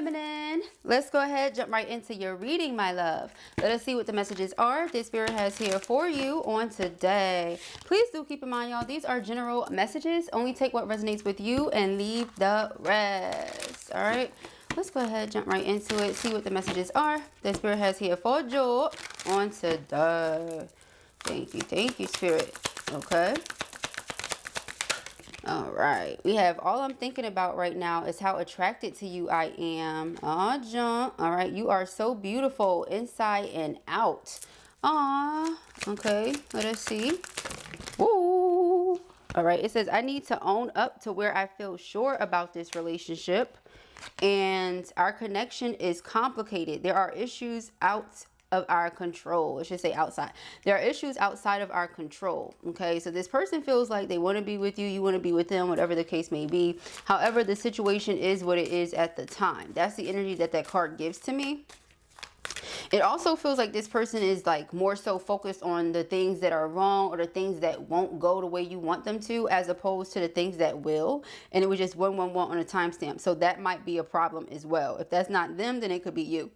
feminine. Let's go ahead, jump right into your reading, my love. Let us see what the messages are this spirit has here for you on today. Please do keep in mind, y'all, these are general messages. Only take what resonates with you and leave the rest. All right, let's go ahead, jump right into it, see what the messages are the spirit has here for you on today. Thank you, spirit. Okay. All right, we have all I'm thinking about right now is how attracted to you I am. Jump. All right, you are so beautiful inside and out. Okay, let us see. Ooh. All right, it says I need to own up to where I feel sure about this relationship, and our connection is complicated. There are issues out of our control. I should say outside. There are issues outside of our control. Okay, so this person feels like they want to be with you, you want to be with them, whatever the case may be. However, the situation is what it is at the time. That's the energy that that card gives to me. It also feels like this person is like more so focused on the things that are wrong or the things that won't go the way you want them to, as opposed to the things that will. And it was just 111 on a timestamp. So that might be a problem as well. If that's not them, then it could be you.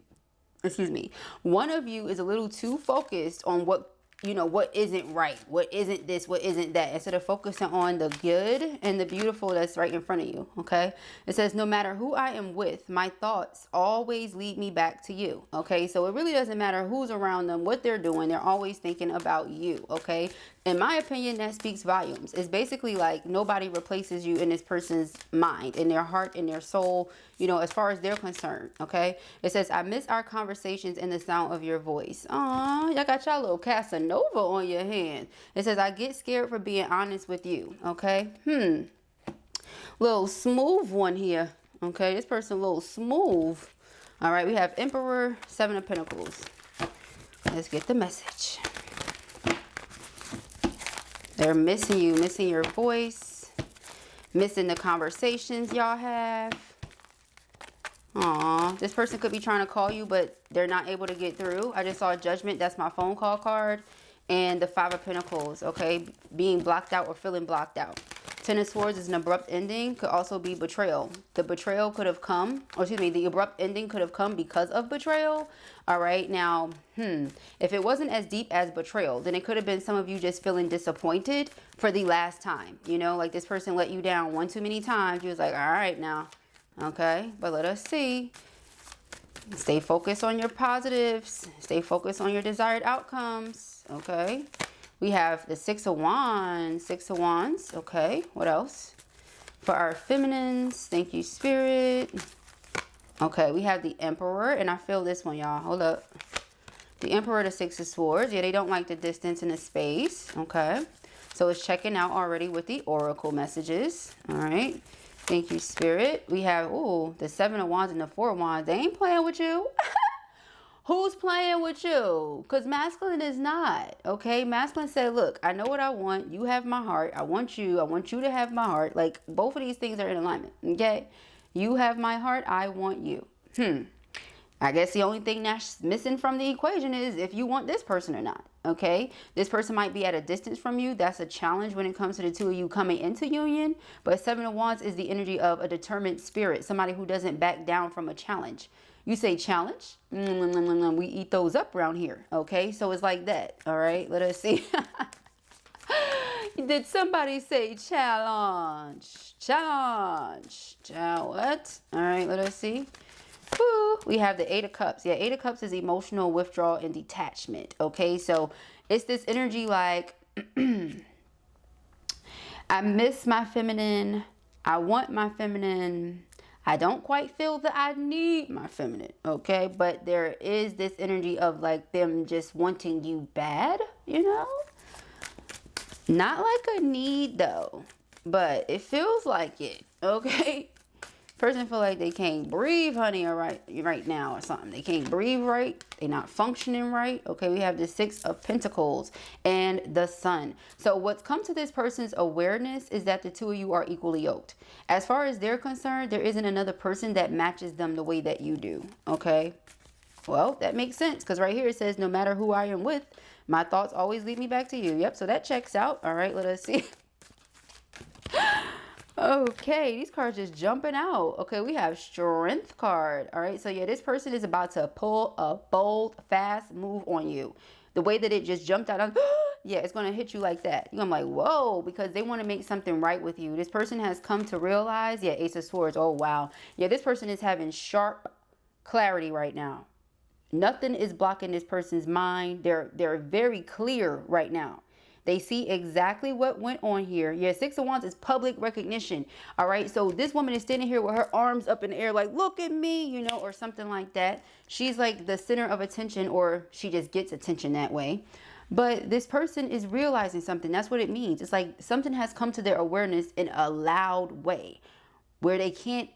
Excuse me. One of you is a little too focused on what, you know, what isn't right, what isn't this, what isn't that, instead of focusing on the good and the beautiful that's right in front of you. Okay, it says no matter who I am with, my thoughts always lead me back to you. Okay, so it really doesn't matter who's around them, what they're doing, they're always thinking about you. Okay, in my opinion, that speaks volumes. It's basically like nobody replaces you in this person's mind, in their heart, in their soul, you know, as far as they're concerned. Okay, it says I miss our conversations and the sound of your voice. Y'all got y'all little Casanova on your hand. It says I get scared for being honest with you. Okay, little smooth one here. Okay, this person a little smooth. All right, we have Emperor, 7 of Pentacles. Let's get the message. They're missing you, missing your voice, missing the conversations y'all have. This person could be trying to call you, but they're not able to get through. I just saw Judgment. That's my phone call card. And the 5 of Pentacles, okay? Being blocked out or feeling blocked out. 10 of Swords is an abrupt ending. Could also be betrayal. The betrayal could have come, or excuse me, the abrupt ending could have come because of betrayal. All right, now, if it wasn't as deep as betrayal, then it could have been some of you just feeling disappointed for the last time. You know, like this person let you down one too many times. You was like, all right now. Okay, but let us see. Stay focused on your positives. Stay focused on your desired outcomes. Okay. We have the 6 of Wands. 6 of Wands. Okay. What else? For our feminines. Thank you, Spirit. Okay. We have the Emperor. And I feel this one, y'all. Hold up. The Emperor, the 6 of Swords. Yeah, they don't like the distance and the space. Okay. So it's checking out already with the Oracle messages. All right. Thank you, Spirit. We have, the 7 of Wands and the 4 of Wands. They ain't playing with you. Who's playing with you? Because masculine is not. Okay, masculine said, look, I know what I want. You have my heart. I want you to have my heart. Like, both of these things are in alignment. Okay, you have my heart. I want you. I guess the only thing that's missing from the equation is if you want this person or not. Okay, this person might be at a distance from you. That's a challenge when it comes to the two of you coming into union. But 7 of Wands is the energy of a determined spirit, somebody who doesn't back down from a challenge. You say challenge, we eat those up around here. Okay, so it's like that. All right, let us see. Did somebody say challenge? Challenge. What? All right, let us see. Woo. We have the 8 of Cups. Yeah, 8 of Cups is emotional withdrawal and detachment. Okay, so it's this energy like I miss my feminine. I want my feminine. I don't quite feel that I need my feminine. Okay, but there is this energy of like them just wanting you bad, you know? Not like a need though, but it feels like it. Okay. Person feel like they can't breathe, honey, or right now or something. They can't breathe right. They're not functioning right. Okay, we have the 6 of Pentacles and the Sun. So what's come to this person's awareness is that the two of you are equally yoked. As far as they're concerned, there isn't another person that matches them the way that you do. Okay, well, that makes sense because right here it says no matter who I am with, my thoughts always lead me back to you. Yep, so that checks out. All right, let us see. Okay, these cards just jumping out. Okay, we have Strength card. All right, so yeah, this person is about to pull a bold, fast move on you. The way that it just jumped out, yeah, it's going to hit you like that. I'm like, whoa, because they want to make something right with you. This person has come to realize, yeah, Ace of Swords. Oh, wow. Yeah, this person is having sharp clarity right now. Nothing is blocking this person's mind. They're very clear right now. They see exactly what went on here. Yeah, Six of Wands is public recognition. All right, so this woman is standing here with her arms up in the air like, look at me, you know, or something like that. She's like the center of attention, or she just gets attention that way. But this person is realizing something. That's what it means. It's like something has come to their awareness in a loud way where they can't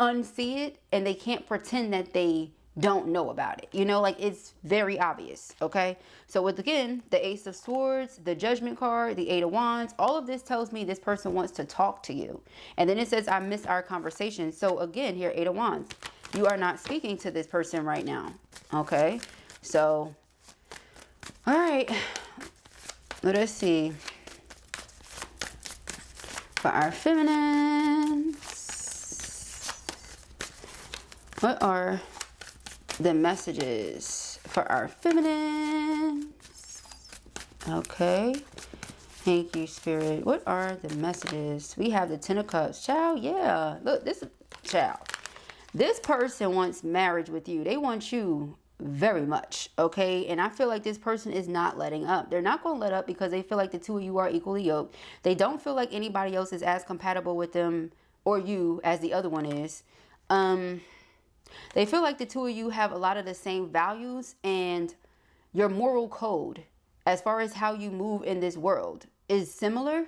unsee it and they can't pretend that they don't know about it. You know, like it's very obvious. Okay, so with, again, the Ace of Swords, the Judgment card, the Eight of Wands, all of this tells me this person wants to talk to you. And then it says, I miss our conversation. So again, here, Eight of Wands, you are not speaking to this person right now. Okay, so all right, let us see for our feminines, what are the messages for our feminines? Okay, thank you, Spirit. What are the messages? We have the Ten of Cups. Child, yeah, look, this is, child, this person wants marriage with you. They want you very much, okay? And I feel like this person is not letting up. They're not going to let up because they feel like the two of you are equally yoked. They don't feel like anybody else is as compatible with them or you as the other one is. They feel like the two of you have a lot of the same values, and your moral code as far as how you move in this world is similar.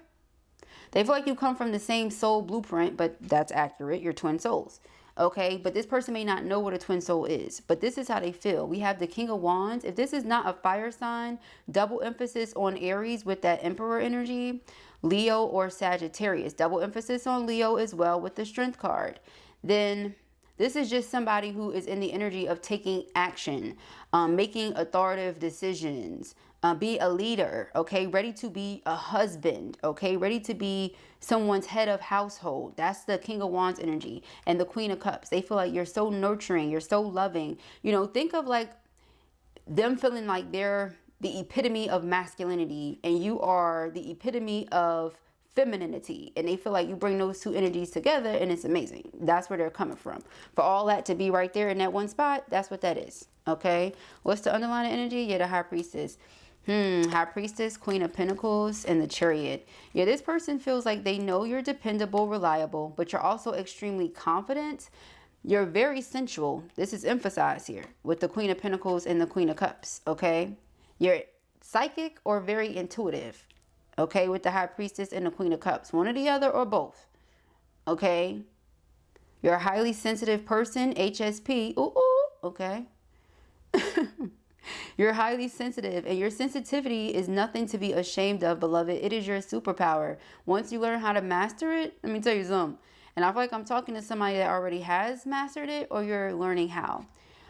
They feel like you come from the same soul blueprint, but that's accurate. You're twin souls. Okay, but this person may not know what a twin soul is, but this is how they feel. We have the King of Wands. If this is not a fire sign, double emphasis on Aries with that Emperor energy, Leo or Sagittarius, double emphasis on Leo as well with the Strength card. Then this is just somebody who is in the energy of taking action, making authoritative decisions, be a leader, okay, ready to be a husband, okay, ready to be someone's head of household. That's the King of Wands energy. And the Queen of Cups, they feel like you're so nurturing, you're so loving. You know, think of like them feeling like they're the epitome of masculinity and you are the epitome of femininity, and they feel like you bring those two energies together and it's amazing. That's where they're coming from. For all that to be right there in that one spot, that's what that is. Okay, what's the underlying energy? Yeah, the High Priestess. High Priestess, Queen of Pentacles, and the Chariot. Yeah, this person feels like they know you're dependable, reliable, but you're also extremely confident. You're very sensual. This is emphasized here with the Queen of Pentacles and the Queen of Cups. Okay, you're psychic or very intuitive. Okay, with the High Priestess and the Queen of Cups. One or the other or both. Okay. You're a highly sensitive person. HSP. Ooh, ooh. Okay. You're highly sensitive, and your sensitivity is nothing to be ashamed of, beloved. It is your superpower. Once you learn how to master it, let me tell you something. And I feel like I'm talking to somebody that already has mastered it, or you're learning how.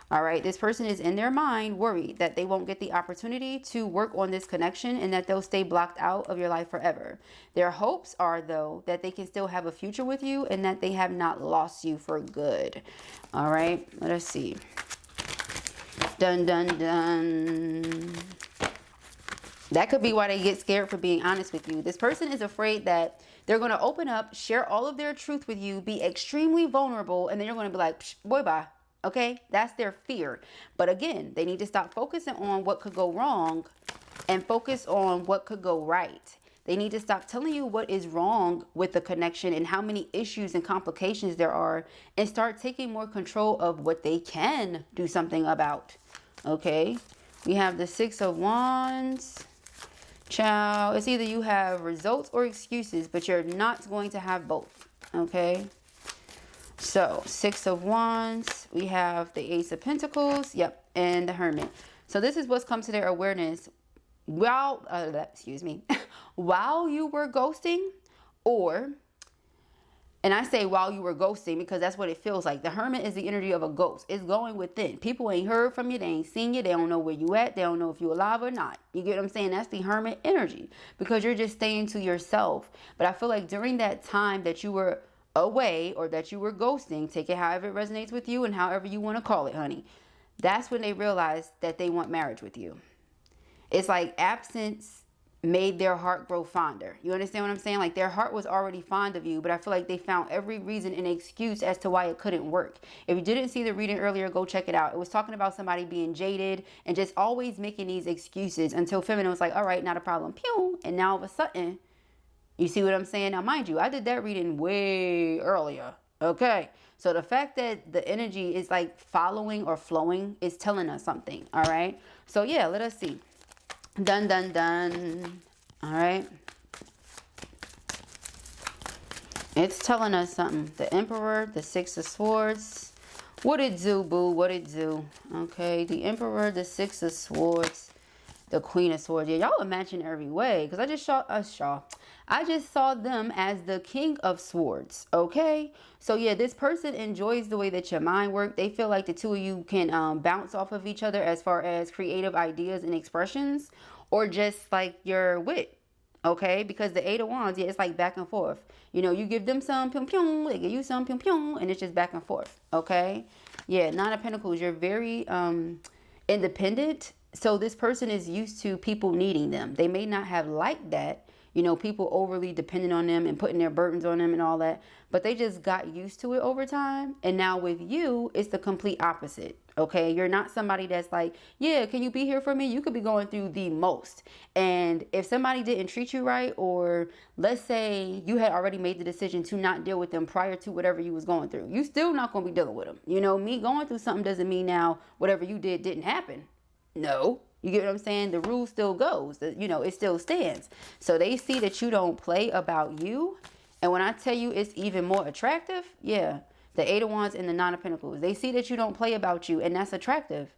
All right, this person is in their mind worried that they won't get the opportunity to work on this connection and that they'll stay blocked out of your life forever. Their hopes are, though, that they can still have a future with you and that they have not lost you for good. All right, let us see. Dun, dun, dun. That could be why they get scared for being honest with you. This person is afraid that they're going to open up, share all of their truth with you, be extremely vulnerable, and then you're going to be like, boy, bye. Okay, that's their fear. But again, they need to stop focusing on what could go wrong and focus on what could go right. They need to stop telling you what is wrong with the connection and how many issues and complications there are, and start taking more control of what they can do something about. Okay, we have the Six of Wands. Child, it's either you have results or excuses, but you're not going to have both. Okay. So, Six of Wands, we have the Ace of Pentacles, yep, and the Hermit. So this is what's come to their awareness while, while you were ghosting, or And I say while you were ghosting because that's what it feels like. The Hermit is the energy of a ghost. It's going within. People ain't heard from you. They ain't seen you. They don't know where you at. They don't know if you're alive or not. You get what I'm saying? That's the Hermit energy because you're just staying to yourself. But I feel like during that time that you were away or that you were ghosting, take it however it resonates with you and however you want to call it, honey. That's when they realized that they want marriage with you. It's like absence made their heart grow fonder. You understand what I'm saying? Like their heart was already fond of you, but I feel like they found every reason and excuse as to why it couldn't work. If you didn't see the reading earlier, go check it out. It was talking about somebody being jaded and just always making these excuses until Feminine was like, all right, not a problem. Pew. And now all of a sudden, you see what I'm saying? Now, mind you, I did that reading way earlier. Okay. So the fact that the energy is like following or flowing is telling us something. All right. So yeah, let us see. Dun, dun, dun. All right. It's telling us something. The Emperor, the Six of Swords. What it do, boo? What it do? Okay. The Emperor, the Six of Swords, the Queen of Swords. Yeah, y'all are matching every way. Because I just saw them as the King of Swords. Okay. So yeah, this person enjoys the way that your mind works. They feel like the two of you can bounce off of each other as far as creative ideas and expressions, or just like your wit. Okay, because the Eight of Wands, yeah, it's like back and forth. You know, you give them some pyong pyong, they give you some pyong pyong, and it's just back and forth. Okay, yeah, Nine of Pentacles. You're very independent. So this person is used to people needing them. They may not have liked that. You know, people overly dependent on them and putting their burdens on them and all that. But they just got used to it over time. And now with you, it's the complete opposite. Okay, you're not somebody that's like, yeah, can you be here for me? You could be going through the most. And if somebody didn't treat you right, or let's say you had already made the decision to not deal with them prior to whatever you was going through, you still not going to be dealing with them. You know, me going through something doesn't mean now whatever you did didn't happen. No. You get what I'm saying? The rule still goes. You know, it still stands. So they see that you don't play about you. And when I tell you it's even more attractive, yeah, the Eight of Wands and the Nine of Pentacles. They see that you don't play about you, and that's attractive.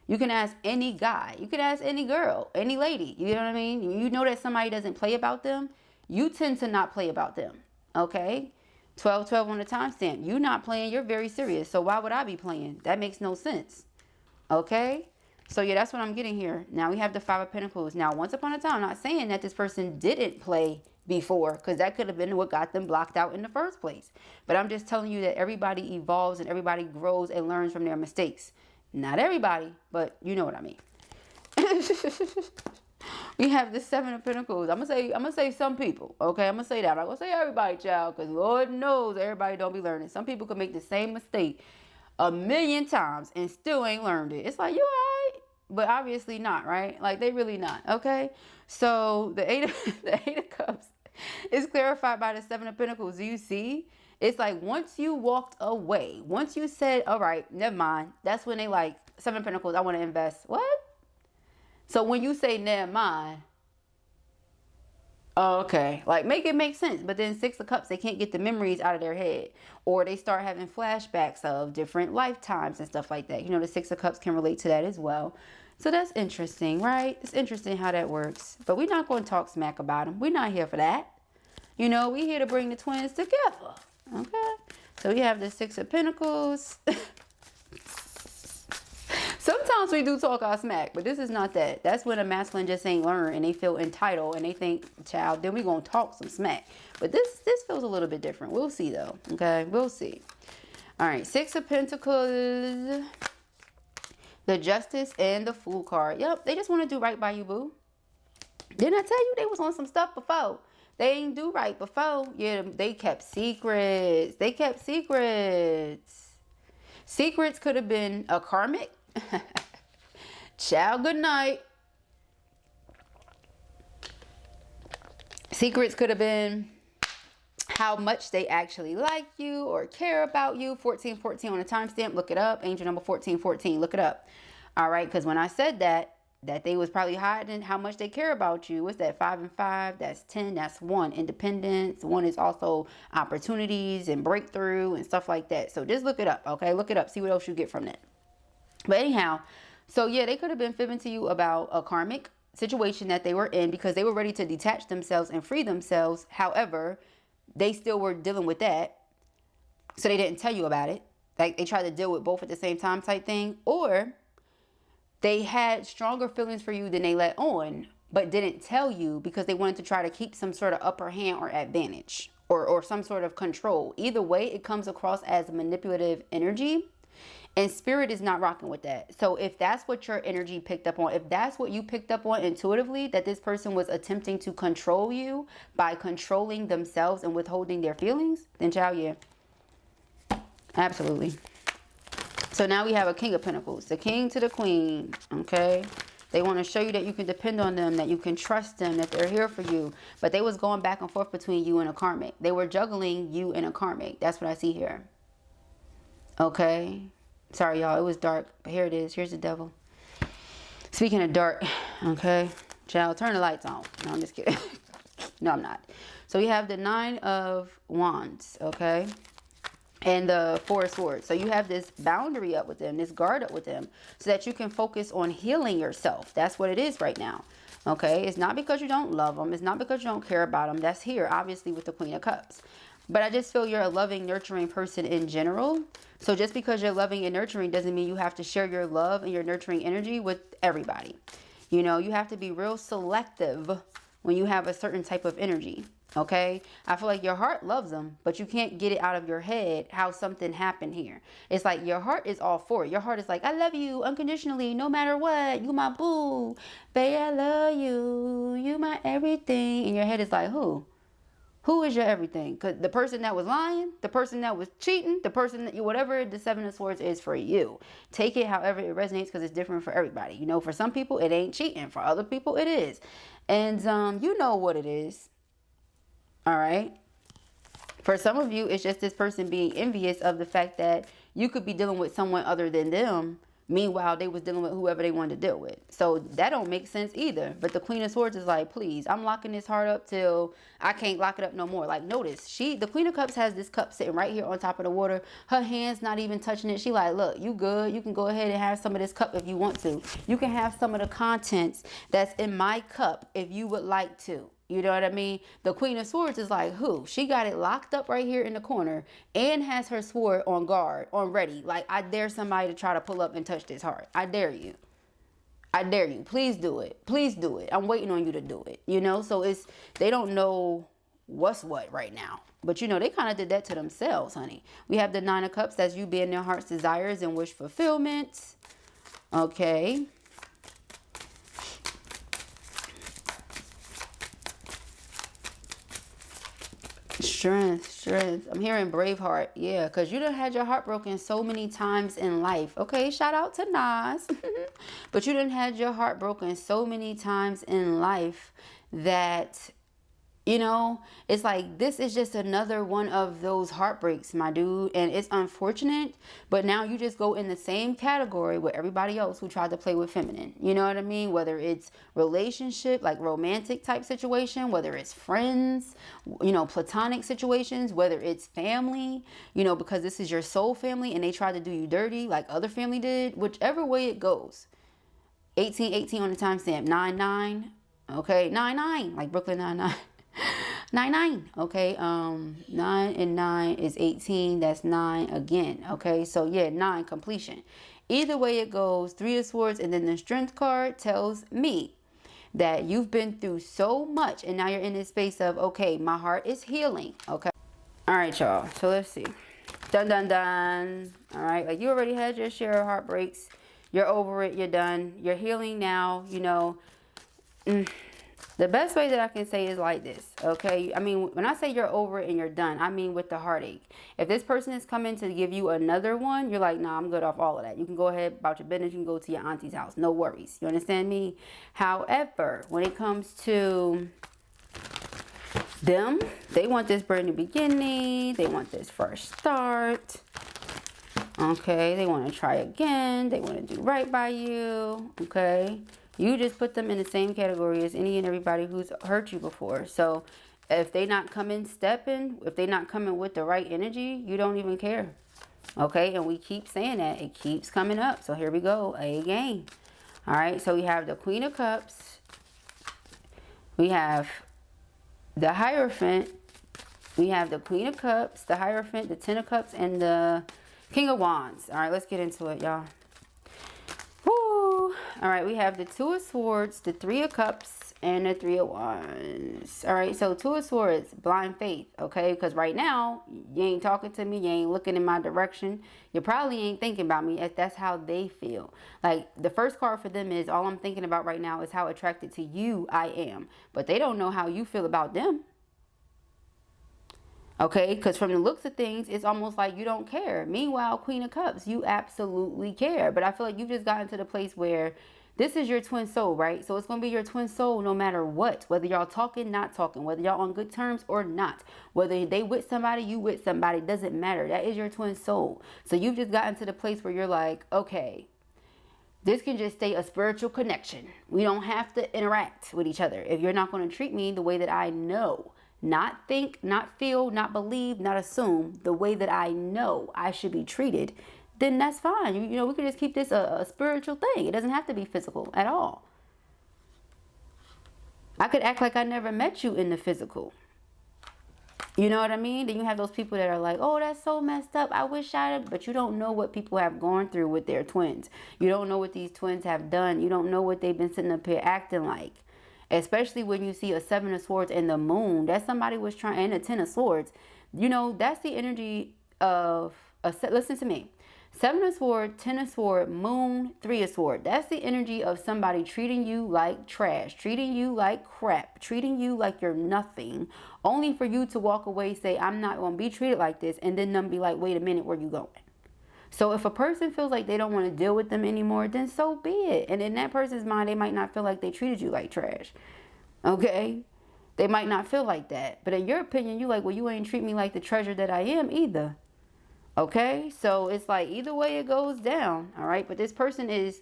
You can ask any guy. You can ask any girl, any lady. You know what I mean? You know that somebody doesn't play about them. You tend to not play about them. Okay? 12-12 on the timestamp. You not playing. You're very serious. So why would I be playing? That makes no sense. Okay? So yeah, that's what I'm getting here. Now we have the Five of Pentacles. Now, once upon a time, I'm not saying that this person didn't play before, because that could have been what got them blocked out in the first place. But I'm just telling you that everybody evolves and everybody grows and learns from their mistakes. Not everybody, but you know what I mean. We have the Seven of Pentacles. I'm gonna say some people. Okay, I'm gonna say that. I'm not gonna say everybody, child, because Lord knows everybody don't be learning. Some people can make the same mistake 1,000,000 times and still ain't learned it. It's like, you alright, but obviously not, right? Like, they really not. Okay, so the Eight of Cups is clarified by the Seven of Pentacles. Do you see? It's like once you walked away, once you said, all right, never mind, that's when they like, Seven of Pentacles, I want to invest. What? So when you say never mind, okay, like make it make sense. But then Six of Cups, they can't get the memories out of their head, or they start having flashbacks of different lifetimes and stuff like that. You know, the Six of Cups can relate to that as well. So that's interesting, right? It's interesting how that works. But we're not going to talk smack about them. We're not here for that. You know, we're here to bring the twins together. Okay? So we have the Six of Pentacles. Sometimes we do talk our smack, but this is not that. That's when a masculine just ain't learned and they feel entitled and they think, child, then we going to talk some smack. But this feels a little bit different. We'll see, though. Okay? We'll see. All right. Six of Pentacles. The Justice and the Fool card. Yep. They just want to do right by you, boo. Didn't I tell you they was on some stuff before? They ain't do right before. Yeah, they kept secrets. They kept secrets. Secrets could have been a karmic. Ciao, good night. Secrets could have been how much they actually like you or care about you. 1414 on a timestamp. Look it up. Angel number 1414. Look it up. All right, because when I said that they was probably hiding how much they care about you. What's that? 5 and 5. That's 10. That's 1. Independence. 1 is also opportunities and breakthrough and stuff like that. So just look it up. Okay, look it up. See what else you get from that. But anyhow, so yeah, they could have been fibbing to you about a karmic situation that they were in because they were ready to detach themselves and free themselves. However, they still were dealing with that. so they didn't tell you about it. Like they tried to deal with both at the same time type thing. Or they had stronger feelings for you than they let on, but didn't tell you because they wanted to try to keep some sort of upper hand or advantage, or some sort of control. Either way, it comes across as manipulative energy, and spirit is not rocking with that. So if that's what your energy picked up on, if that's what you picked up on intuitively, that this person was attempting to control you by controlling themselves and withholding their feelings, then child, yeah, absolutely. So now we have a King of Pentacles, the King to the Queen, okay? They want to show you that you can depend on them, that you can trust them, that they're here for you. But they was going back and forth between you and a karmic. They were juggling you and a karmic. That's what I see here. Okay? Sorry, y'all. It was dark. But here it is. Here's the devil. Speaking of dark, okay? Child, turn the lights on. No, I'm just kidding. No, I'm not. So we have the Nine of Wands, okay? And the Four of Swords. So you have this boundary up with them, this guard up with them, so that you can focus on healing yourself. That's what it is right now. Okay? It's not because you don't love them. It's not because you don't care about them. That's here, obviously, with the Queen of Cups. But I just feel you're a loving, nurturing person in general. So just because you're loving and nurturing doesn't mean you have to share your love and your nurturing energy with everybody. You know, you have to be real selective when you have a certain type of energy. Okay, I feel like your heart loves them, but you can't get it out of your head how something happened here. It's like your heart is all for it. Your heart is like, I love you unconditionally, no matter what. You my boo, babe, I love you. You my everything. And your head is like, who? Who is your everything? Because the person that was lying, the person that was cheating, the person that you, whatever the Seven of Swords is for you. Take it however it resonates, because it's different for everybody. You know, for some people, it ain't cheating. For other people, it is. And you know what it is. All right. For some of you, it's just this person being envious of the fact that you could be dealing with someone other than them. Meanwhile, they was dealing with whoever they wanted to deal with. So that don't make sense either. But the Queen of Swords is like, please, I'm locking this heart up till I can't lock it up no more. Like, notice, the Queen of Cups has this cup sitting right here on top of the water. Her hand's not even touching it. She like, look, you good. You can go ahead and have some of this cup if you want to. You can have some of the contents that's in my cup if you would like to. You know what I mean? The Queen of Swords is like, who? She got it locked up right here in the corner and has her sword on guard, on ready. Like, I dare somebody to try to pull up and touch this heart. I dare you. I dare you. Please do it. Please do it. I'm waiting on you to do it. You know? So they don't know what's what right now. But, you know, they kind of did that to themselves, honey. We have the Nine of Cups. That's you being their heart's desires and wish fulfillment. Okay. Strength. I'm hearing Braveheart. Yeah, because you done had your heart broken so many times in life. Okay, shout out to Nas. But you done had your heart broken so many times in life that, you know, it's like this is just another one of those heartbreaks, my dude. And it's unfortunate, but now you just go in the same category with everybody else who tried to play with feminine. You know what I mean? Whether it's relationship, like romantic type situation, whether it's friends, you know, platonic situations, whether it's family, you know, because this is your soul family and they tried to do you dirty like other family did, whichever way it goes. 1818 on the timestamp, 99. Okay, 99, like Brooklyn 99. 9. Okay, 9 and 9 is 18. That's 9 again. Okay, so yeah, 9 completion. Either way it goes, 3 of Swords, and then the Strength card tells me that you've been through so much, and now you're in this space of, okay, my heart is healing. Okay, all right, y'all. So let's see. Dun dun dun. All right, like you already had your share of heartbreaks. You're over it. You're done. You're healing now. You know. The best way that I can say is like this, okay? I mean, when I say you're over it and you're done, I mean with the heartache. If this person is coming to give you another one, you're like, nah, I'm good off all of that. You can go ahead about your business. You can go to your auntie's house. No worries. You understand me? However, when it comes to them, they want this brand new beginning. They want this fresh start. Okay? They want to try again. They want to do right by you. Okay? You just put them in the same category as any and everybody who's hurt you before. So if they not coming stepping, if they not coming with the right energy, you don't even care. Okay, and we keep saying that. It keeps coming up. So here we go again. All right, so we have the Queen of Cups. We have the Hierophant. We have the Queen of Cups, the Hierophant, the Ten of Cups, and the King of Wands. All right, let's get into it, y'all. Woo! All right, we have the Two of Swords, the Three of Cups, and the Three of Wands. All right, so Two of Swords, blind faith, okay? Because right now, you ain't talking to me. You ain't looking in my direction. You probably ain't thinking about me if that's how they feel. Like, the first card for them is, all I'm thinking about right now is how attracted to you I am. But they don't know how you feel about them. Okay, because from the looks of things, it's almost like you don't care. Meanwhile, Queen of Cups, you absolutely care. But I feel like you've just gotten to the place where this is your twin soul, right? So it's going to be your twin soul no matter what. Whether y'all talking, not talking. Whether y'all on good terms or not. Whether they with somebody, you with somebody. Doesn't matter. That is your twin soul. So you've just gotten to the place where you're like, okay, this can just stay a spiritual connection. We don't have to interact with each other. If you're not going to treat me the way that I know, not think, not feel, not believe, not assume, the way that I know I should be treated, then that's fine. You know, we could just keep this a spiritual thing. It doesn't have to be physical at all. I could act like I never met you in the physical. You know what I mean? Then you have those people that are like, oh, that's so messed up. I wish I had, but you don't know what people have gone through with their twins. You don't know what these twins have done. You don't know what they've been sitting up here acting like. Especially when you see a Seven of Swords and the Moon. That somebody was trying, and a Ten of Swords. You know, that's the energy of, listen to me. Seven of Swords, Ten of Swords, Moon, Three of Swords. That's the energy of somebody treating you like trash, treating you like crap, treating you like you're nothing, only for you to walk away, say, I'm not going to be treated like this, and then them be like, wait a minute, where you going? So if a person feels like they don't want to deal with them anymore, then so be it. And in that person's mind, they might not feel like they treated you like trash. Okay? They might not feel like that. But in your opinion, you like, well, you ain't treat me like the treasure that I am either. Okay? So it's like either way it goes down. All right? But this person is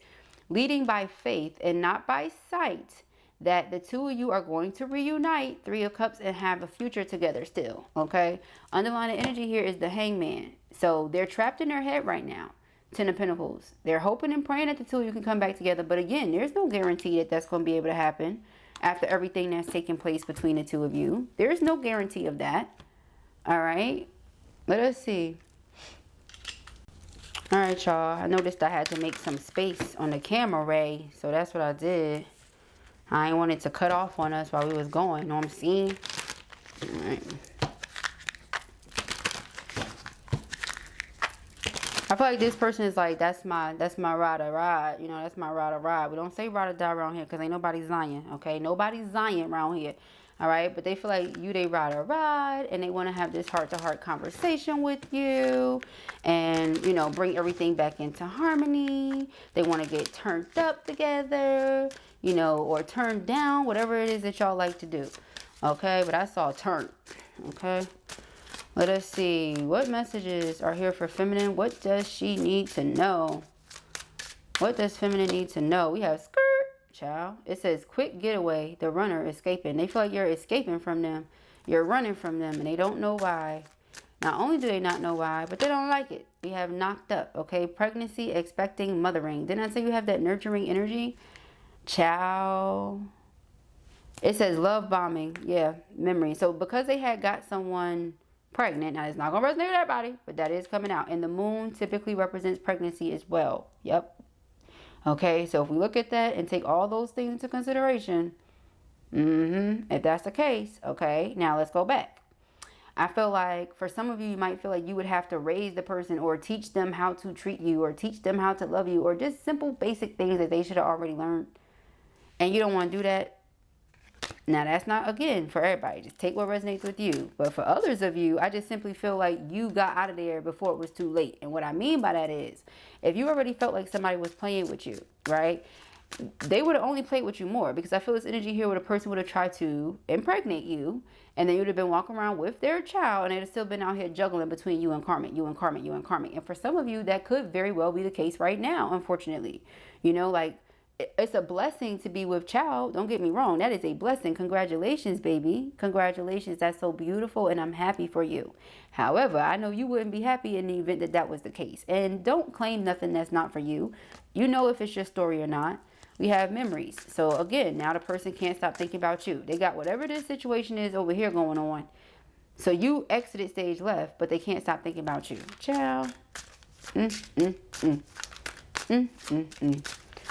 leading by faith and not by sight, that the two of you are going to reunite, Three of Cups, and have a future together still. Okay? Underlying energy here is the Hangman. So they're trapped in their head right now. Ten of Pentacles. They're hoping and praying that the two of you can come back together. But again, there's no guarantee that that's going to be able to happen after everything that's taking place between the two of you. There's no guarantee of that. All right. Let us see. All right, y'all. I noticed I had to make some space on the camera ray. So that's what I did. I ain't wanted to cut off on us while we was going. You know what I'm seeing? All right. I feel like this person is like, that's my ride or ride. You know, that's my ride or ride. We don't say ride or die around here because ain't nobody Zion, okay? Nobody's Zion around here, all right? But they feel like you, they ride or ride, and they want to have this heart-to-heart conversation with you and, you know, bring everything back into harmony. They want to get turned up together, you know, or turned down, whatever it is that y'all like to do, okay? But I saw turn, okay? Let us see. What messages are here for feminine? What does she need to know? What does feminine need to know? We have skirt, child. It says quick getaway. The runner escaping. They feel like you're escaping from them. You're running from them and they don't know why. Not only do they not know why, but they don't like it. We have knocked up. Okay. Pregnancy, expecting, mothering. Didn't I say you have that nurturing energy? Child. It says love bombing. Yeah. Memory. So because they had got someone pregnant. Now, it's not going to resonate with everybody, but that is coming out. And the moon typically represents pregnancy as well. Yep. Okay, so if we look at that and take all those things into consideration, if that's the case, okay, now let's go back. I feel like for some of you, you might feel like you would have to raise the person or teach them how to treat you or teach them how to love you or just simple basic things that they should have already learned. And you don't want to do that. Now, that's not, again, for everybody. Just take what resonates with you. But for others of you, I just simply feel like you got out of there before it was too late. And what I mean by that is, if you already felt like somebody was playing with you, right, they would have only played with you more. Because I feel this energy here where the person would have tried to impregnate you. And then you would have been walking around with their child. And they'd have still been out here juggling between you and karmic, you and karmic, you and karmic. And for some of you, that could very well be the case right now, unfortunately. You know, like, it's a blessing to be with child. Don't get me wrong. That is a blessing. Congratulations, baby. Congratulations. That's so beautiful. And I'm happy for you. However, I know you wouldn't be happy in the event that that was the case. And don't claim nothing that's not for you. You know if it's your story or not. We have memories. So again, now the person can't stop thinking about you. They got whatever this situation is over here going on. So you exited stage left, but they can't stop thinking about you. Ciao. We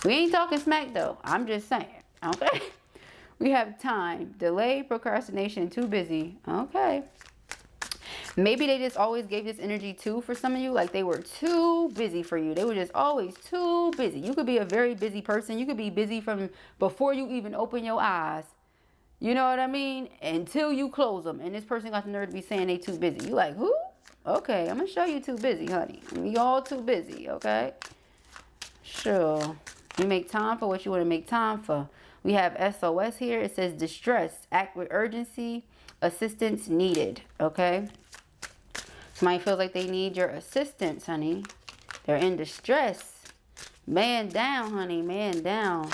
ain't talking smack though. I'm just saying. Okay. We have time. Delay, procrastination, too busy. Okay. Maybe they just always gave this energy too for some of you. Like they were too busy for you. They were just always too busy. You could be a very busy person. You could be busy from before you even open your eyes. You know what I mean? Until you close them. And this person got the nerve to be saying they too busy. You like, who? Okay, I'm going to show you too busy, honey. We all too busy, okay? Sure. You make time for what you want to make time for. We have SOS here. It says distress, act with urgency, assistance needed, okay? Somebody feels like they need your assistance, honey. They're in distress. Man down, honey. Man down.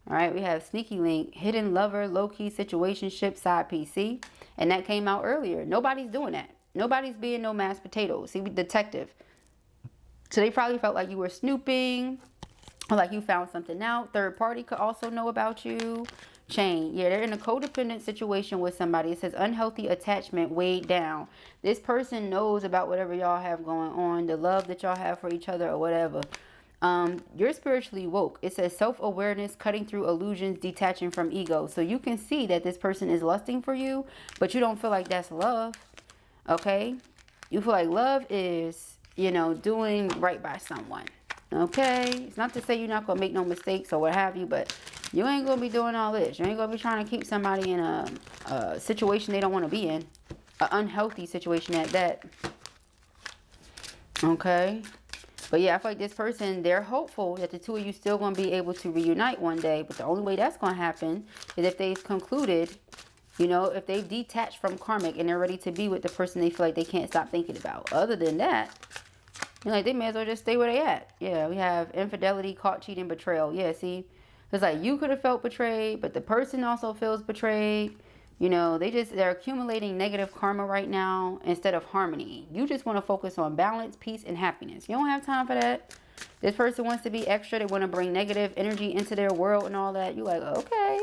All right, we have sneaky link, hidden lover, low-key situationship, side PC. And that came out earlier. Nobody's doing that. Nobody's being no mashed potatoes. See, detective. So they probably felt like you were snooping or like you found something out. Third party could also know about you. Chain. Yeah, they're in a codependent situation with somebody. It says unhealthy attachment weighed down. This person knows about whatever y'all have going on, the love that y'all have for each other or whatever. You're spiritually woke. It says self-awareness, cutting through illusions, detaching from ego. So you can see that this person is lusting for you, but you don't feel like that's love. Okay? You feel like love is, you know, doing right by someone. Okay? It's not to say you're not going to make no mistakes or what have you, but you ain't going to be doing all this. You ain't going to be trying to keep somebody in a situation they don't want to be in. An unhealthy situation at that. Okay? But yeah, I feel like this person, they're hopeful that the two of you still going to be able to reunite one day. But the only way that's going to happen is if they've concluded, you know, if they've detached from karmic and they're ready to be with the person they feel like they can't stop thinking about. Other than that, you know, like they may as well just stay where they at. Yeah, we have infidelity, caught cheating, betrayal. Yeah, see, it's like you could have felt betrayed, but the person also feels betrayed. You know, they're accumulating negative karma right now instead of harmony. You just want to focus on balance, peace, and happiness. You don't have time for that. This person wants to be extra. They want to bring negative energy into their world and all that. You're like, okay,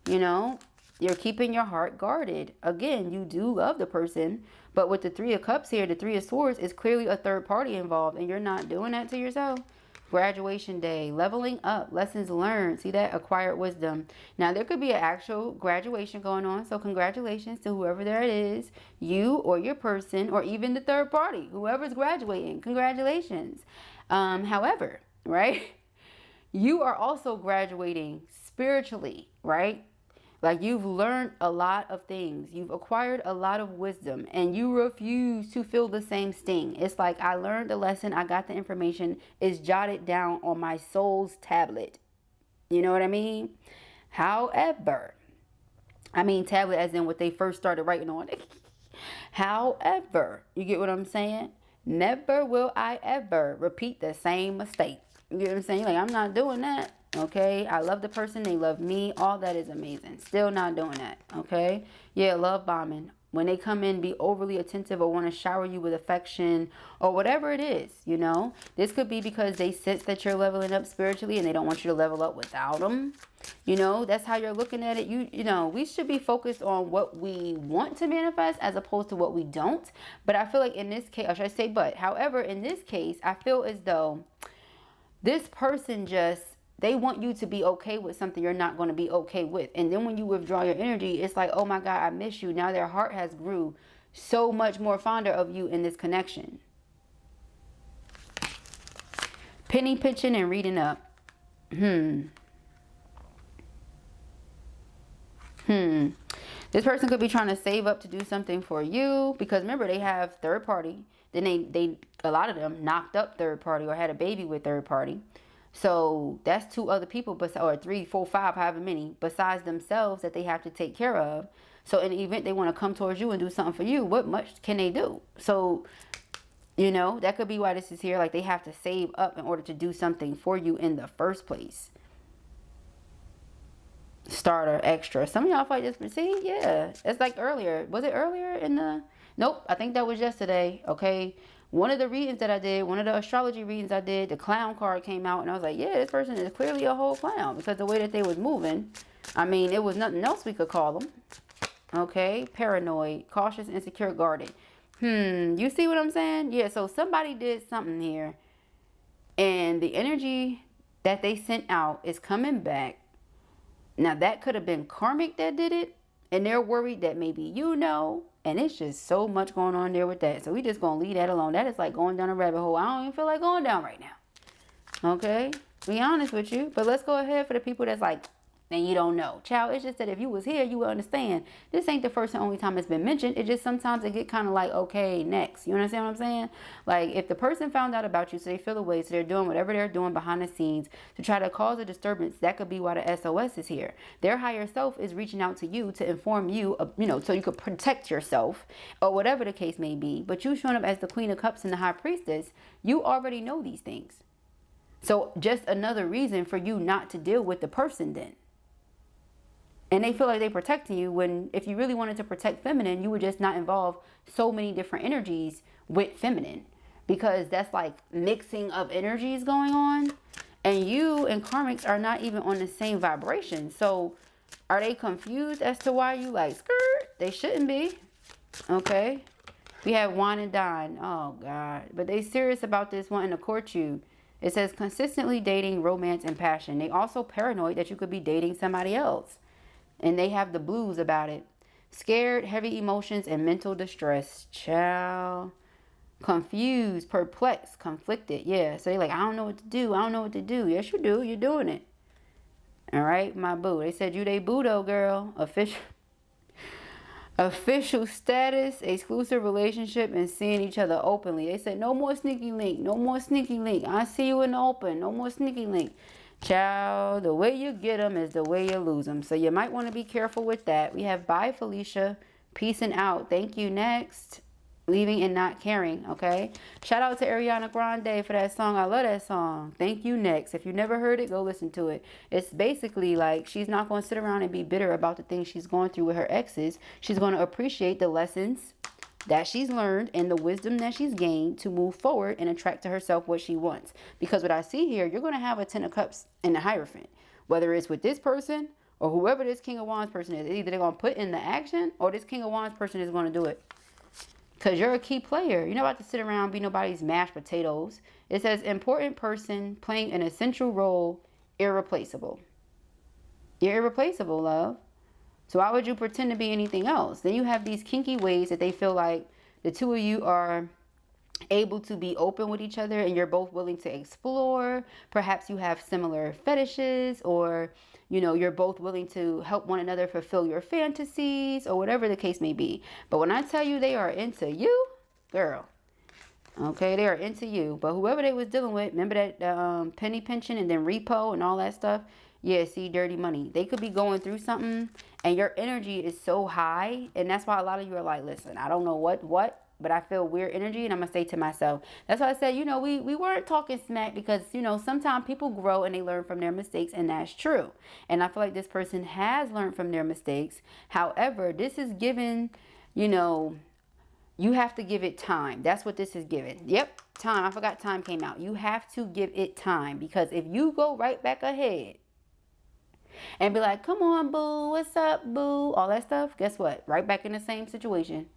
you know, you're keeping your heart guarded. Again, you do love the person, but with the Three of Cups here, the Three of Swords is clearly a third party involved, and you're not doing that to yourself. Graduation day, leveling up, lessons learned. See that? Acquired wisdom. Now, there could be an actual graduation going on. So congratulations to whoever there it is, you or your person, or even the third party, whoever's graduating. Congratulations. However, right? You are also graduating spiritually, right? Like you've learned a lot of things. You've acquired a lot of wisdom and you refuse to feel the same sting. It's like I learned the lesson. I got the information. It's jotted down on my soul's tablet. You know what I mean? However, I mean tablet as in what they first started writing on. However, you get what I'm saying? Never will I ever repeat the same mistake. You get what I'm saying? Like, I'm not doing that. Okay, I love the person, they love me, all that is amazing. Still not doing that. Okay, yeah, love bombing. When they come in, be overly attentive or want to shower you with affection or whatever it is, you know. This could be because they sense that you're leveling up spiritually and they don't want you to level up without them. You know, that's how you're looking at it. You know, we should be focused on what we want to manifest as opposed to what we don't. But I feel like in this case, or should I say but, however, in this case, I feel as though this person just, they want you to be okay with something you're not going to be okay with. And then when you withdraw your energy, it's like, oh my God, I miss you. Now their heart has grew so much more fonder of you in this connection. Penny pinching and reading up. This person could be trying to save up to do something for you. Because remember, they have third party. Then they a lot of them knocked up third party or had a baby with third party. So that's two other people, or 3, 4, 5, however many, besides themselves that they have to take care of. So in the event they want to come towards you and do something for you, what much can they do? So, you know, that could be why this is here. Like they have to save up in order to do something for you in the first place. Starter, extra. Some of y'all fight this, but see, yeah. It's like earlier. Was it earlier in the... Nope, I think that was yesterday, okay? One of the readings that I did, one of the astrology readings I did, the clown card came out, and I was like, yeah, this person is clearly a whole clown, because the way that they was moving, I mean, it was nothing else we could call them. Okay, paranoid, cautious, insecure, guarded. You see what I'm saying? Yeah, so somebody did something here, and the energy that they sent out is coming back. Now, that could have been karmic that did it, and they're worried that maybe you know, and it's just so much going on there with that. So we just gonna leave that alone. That is like going down a rabbit hole I don't even feel like going down right now. Okay, be honest with you. But let's go ahead for the people that's like, and you don't know. Child, it's just that if you was here, you would understand. This ain't the first and only time it's been mentioned. It just sometimes it get kind of like, okay, next. You understand what I'm saying? Like, if the person found out about you, so they feel away, so they're doing whatever they're doing behind the scenes to try to cause a disturbance, that could be why the SOS is here. Their higher self is reaching out to you to inform you, so you could protect yourself or whatever the case may be. But you showing up as the Queen of Cups and the High Priestess, you already know these things. So just another reason for you not to deal with the person then. And they feel like they're protecting you when if you really wanted to protect feminine, you would just not involve so many different energies with feminine. Because that's like mixing of energies going on. And you and karmics are not even on the same vibration. So are they confused as to why you like skirt? They shouldn't be. Okay. We have wine and dine. Oh, God. But they serious about this wanting to court you. It says consistently dating, romance, and passion. They also paranoid that you could be dating somebody else. And they have the blues about it. Scared, heavy emotions, and mental distress. Child. Confused, perplexed, conflicted. Yeah, so they're like, I don't know what to do. I don't know what to do. Yes, you do. You're doing it. All right, my boo. They said you they boo though, girl. Official status, exclusive relationship, and seeing each other openly. They said no more sneaky link. No more sneaky link. I see you in the open. No more sneaky link. Child, the way you get them is the way you lose them. So you might want to be careful with that. We have bye, Felicia. Peace and out. Thank you. Next. Leaving and not caring. Okay. Shout out to Ariana Grande for that song. I love that song. Thank you. Next. If you never heard it, go listen to it. It's basically like she's not going to sit around and be bitter about the things she's going through with her exes. She's going to appreciate the lessons that she's learned and the wisdom that she's gained to move forward and attract to herself what she wants. Because what I see here, you're going to have a Ten of Cups and the Hierophant. Whether it's with this person or whoever this King of Wands person is. Either they're going to put in the action or this King of Wands person is going to do it. Because you're a key player. You're not about to sit around and be nobody's mashed potatoes. It says important person playing an essential role, irreplaceable. You're irreplaceable, love. So why would you pretend to be anything else? Then you have these kinky ways that they feel like the two of you are able to be open with each other and you're both willing to explore. Perhaps you have similar fetishes or, you're both willing to help one another fulfill your fantasies or whatever the case may be. But when I tell you they are into you, girl, okay, they are into you. But whoever they was dealing with, remember that penny pension and then repo and all that stuff? Yeah, see, dirty money. They could be going through something and your energy is so high. And that's why a lot of you are like, listen, I don't know what, but I feel weird energy. And I'm going to say to myself, that's why I said, we weren't talking smack because, sometimes people grow and they learn from their mistakes. And that's true. And I feel like this person has learned from their mistakes. However, this is given, you have to give it time. That's what this is given. Yep, time. I forgot time came out. You have to give it time because if you go right back ahead, and be like, come on, boo, what's up, boo, all that stuff, guess what? Right back in the same situation.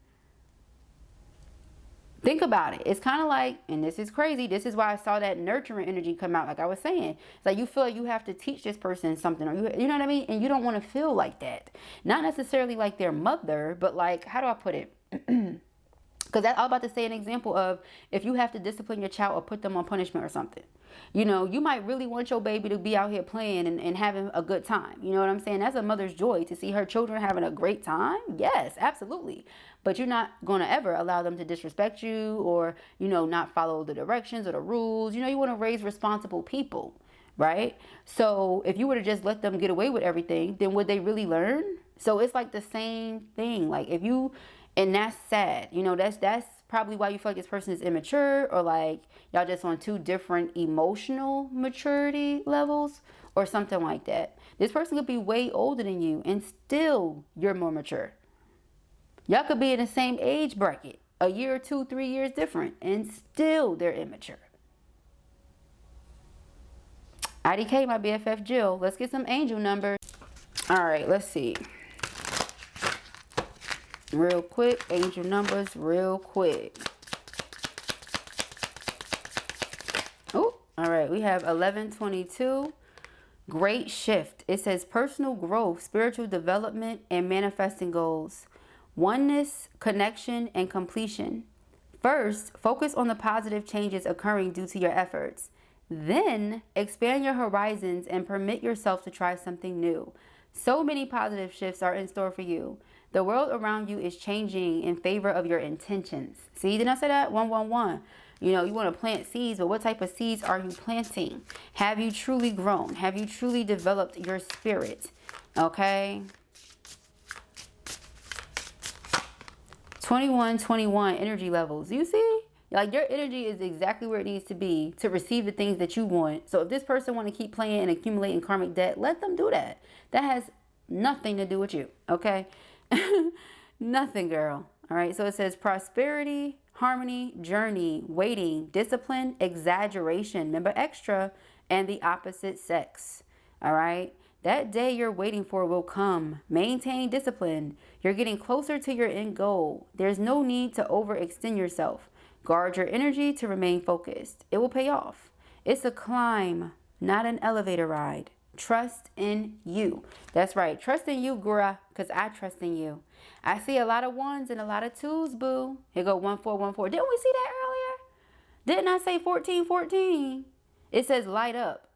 Think about it. It's kind of like, and this is crazy, this is why I saw that nurturing energy come out, like I was saying. It's like you feel like you have to teach this person something, or you know what I mean? And you don't want to feel like that. Not necessarily like their mother, but like, how do I put it? Because I'm about to say an example of if you have to discipline your child or put them on punishment or something. You might really want your baby to be out here playing and having a good time. You know what I'm saying? That's a mother's joy to see her children having a great time. Yes, absolutely. But you're not going to ever allow them to disrespect you or, not follow the directions or the rules. You want to raise responsible people, right? So if you were to just let them get away with everything, then would they really learn? So it's like the same thing. Like if you... And that's sad. That's probably why you feel like this person is immature or like y'all just on two different emotional maturity levels or something like that. This person could be way older than you and still you're more mature. Y'all could be in the same age bracket, a year or 2, 3 years different, and still they're immature. IDK, my BFF Jill. Let's get some angel numbers. All right, let's see. real quick. Angel numbers real quick. Oh, all right. We have 1122. Great shift. It says personal growth, spiritual development, and manifesting goals. Oneness, connection, and completion. First, focus on the positive changes occurring due to your efforts. Then, expand your horizons and permit yourself to try something new. So many positive shifts are in store for you. The world around you is changing in favor of your intentions. See, didn't I say that? 111. You know, you want to plant seeds, but what type of seeds are you planting? Have you truly grown? Have you truly developed your spirit? Okay. 2121 energy levels. You see? Like, your energy is exactly where it needs to be to receive the things that you want. So if this person want to keep playing and accumulating karmic debt, let them do that. That has nothing to do with you. Okay. Nothing, girl. All right. So it says prosperity, harmony, journey, waiting, discipline, exaggeration, remember extra, and the opposite sex. All right. That day you're waiting for will come. Maintain discipline. You're getting closer to your end goal. There's no need to overextend yourself. Guard your energy to remain focused. It will pay off. It's a climb, not an elevator ride. Trust in you. That's right. Trust in you, girl, because I trust in you. I see a lot of ones and a lot of twos, boo. Here go 1414. Didn't we see that earlier? Didn't I say 1414? It says light up.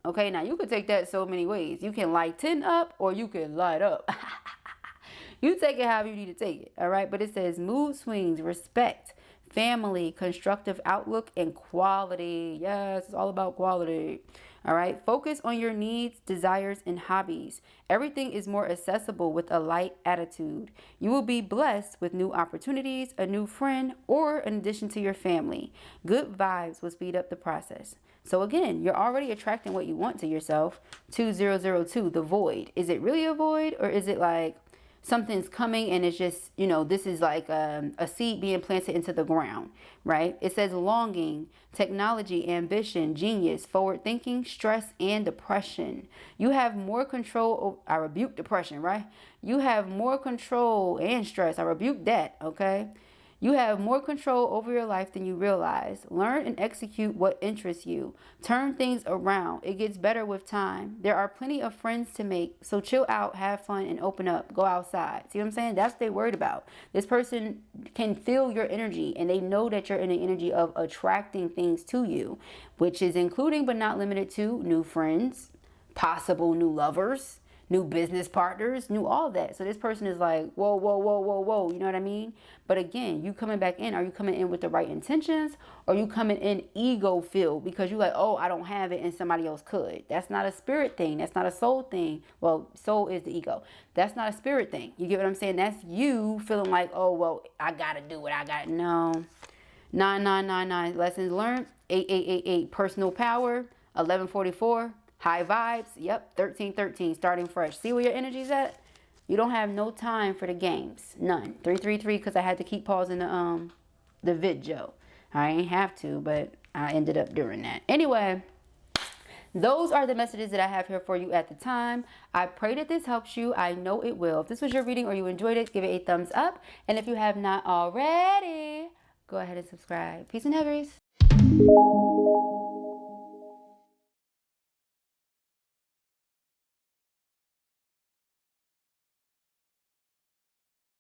Okay, now you could take that so many ways. You can lighten up or you can light up. You take it however you need to take it. All right. But it says mood swings, respect, family, constructive outlook, and quality. Yes, it's all about quality. All right. Focus on your needs, desires, and hobbies. Everything is more accessible with a light attitude. You will be blessed with new opportunities, a new friend, or an addition to your family. Good vibes will speed up the process. So again, you're already attracting what you want to yourself. 2002, the void. Is it really a void, or is it like something's coming and it's just, you know, this is like a seed being planted into the ground, right? It says longing, technology, ambition, genius, forward thinking, stress, and depression. You have more control. I rebuke depression, right? You have more control and stress. I rebuke that, okay? You have more control over your life than you realize. Learn and execute what interests you. Turn things around. It gets better with time. There are plenty of friends to make. So chill out, have fun, and open up. Go outside. See what I'm saying? That's what they're worried about. This person can feel your energy, and they know that you're in the energy of attracting things to you, which is including but not limited to new friends, possible new lovers, new business partners, new all that. So this person is like, whoa, whoa, whoa, whoa, whoa. You know what I mean? But again, you coming back in, are you coming in with the right intentions? Or are you coming in ego filled because you're like, oh, I don't have it and somebody else could? That's not a spirit thing. That's not a soul thing. Well, soul is the ego. That's not a spirit thing. You get what I'm saying? That's you feeling like, oh, well, I got to do what I got. No. 9999 lessons learned. 8888 personal power. 1144. High vibes. Yep. 1313. Starting fresh. See where your energy's at? You don't have no time for the games. None. 333 because I had to keep pausing the video. I ain't have to, but I ended up doing that. Anyway, those are the messages that I have here for you at the time. I pray that this helps you. I know it will. If this was your reading or you enjoyed it, give it a thumbs up. And if you have not already, go ahead and subscribe. Peace and Heavies.